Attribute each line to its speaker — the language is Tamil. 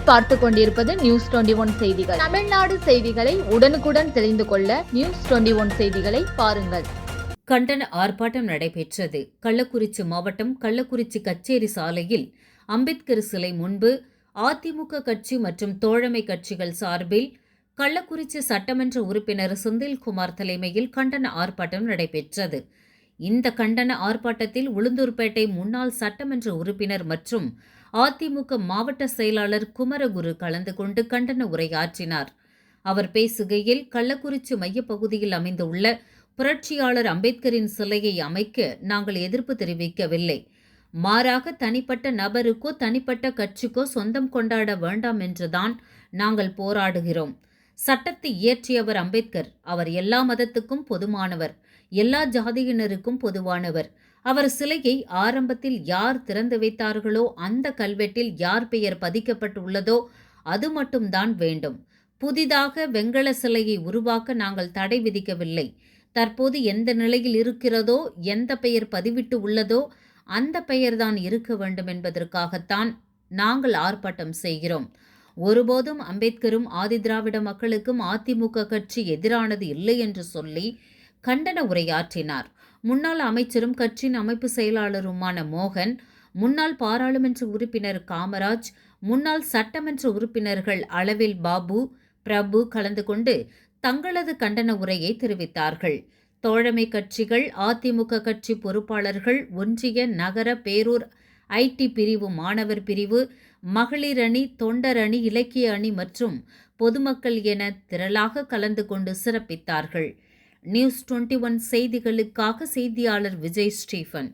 Speaker 1: நீங்கள் பார்த்து கொண்டிருப்பது நியூஸ் 21 செய்திகள். தமிழ்நாடு செய்திகளை உடனுக்குடன் தெரிந்து கொள்ள நியூஸ் 21 செய்திகளை பாருங்கள்.
Speaker 2: கண்டன ஆர்ப்பாட்டம் நடைபெற்றது. கள்ளக்குறிச்சி மாவட்டம் கள்ளக்குறிச்சி கச்சேரி சாலையில் அம்பேத்கர் சிலை முன்பு அதிமுக கட்சி மற்றும் தோழமை கட்சிகள் சார்பில் கள்ளக்குறிச்சி சட்டமன்ற உறுப்பினர் செந்தில்குமார் தலைமையில் கண்டன ஆர்ப்பாட்டம் நடைபெற்றது. இந்த கண்டன ஆர்ப்பாட்டத்தில் உளுந்தூர்பேட்டை முன்னாள் சட்டமன்ற உறுப்பினர் மற்றும் அதிமுக மாவட்ட செயலாளர் குமரகுரு கலந்து கொண்டு கண்டன உரையாற்றினார். அவர் பேசுகையில், கள்ளக்குறிச்சி மையப்பகுதியில் அமைந்துள்ள புரட்சியாளர் அம்பேத்கரின் சிலையை அமைக்க நாங்கள் எதிர்ப்பு தெரிவிக்கவில்லை. மாறாக தனிப்பட்ட நபருக்கோ தனிப்பட்ட கட்சிக்கோ சொந்தம் கொண்டாட வேண்டாம் என்றுதான் நாங்கள் போராடுகிறோம். சட்டத்தை இயற்றியவர் அம்பேத்கர். அவர் எல்லா மதத்துக்கும் பொதுவானவர், எல்லா ஜாதியினருக்கும் பொதுவானவர். அவர் சிலையை ஆரம்பத்தில் யார் திறந்து வைத்தார்களோ அந்த கல்வெட்டில் யார் பெயர் பதிக்கப்பட்டுள்ளதோ அது மட்டும்தான் வேண்டும். புதிதாக வெண்கல சிலையை உருவாக்க நாங்கள் தடை விதிக்கவில்லை. தற்போது எந்த நிலையில் இருக்கிறதோ, எந்த பெயர் பதிவிட்டு உள்ளதோ அந்த பெயர்தான் இருக்க வேண்டும் என்பதற்காகத்தான் நாங்கள் ஆர்ப்பாட்டம் செய்கிறோம். ஒருபோதும் அம்பேத்கரும் ஆதிதிராவிட மக்களுக்கும் அதிமுக கட்சி எதிரானது இல்லை என்று சொல்லி கண்டன உரையாற்றினார். முன்னாள் அமைச்சரும் கட்சியின் அமைப்பு செயலாளருமான மோகன், முன்னாள் பாராளுமன்ற உறுப்பினர் காமராஜ், முன்னாள் சட்டமன்ற உறுப்பினர்கள் அளவில் பாபு, பிரபு கலந்து கொண்டு தங்களது கண்டன உரையை தெரிவித்தார்கள். தோழமை கட்சிகள், அதிமுக கட்சி பொறுப்பாளர்கள், ஒன்றிய, நகர, பேரூர், ஐடி பிரிவு, மாணவர் பிரிவு, மகளிர் அணி, தொண்டர் அணி, இலக்கிய அணி மற்றும் பொதுமக்கள் என திரளாக கலந்து கொண்டு சிறப்பித்தார்கள். நியூஸ் 21 செய்திகளுக்காக செய்தியாளர் விஜய் ஸ்டீபன்.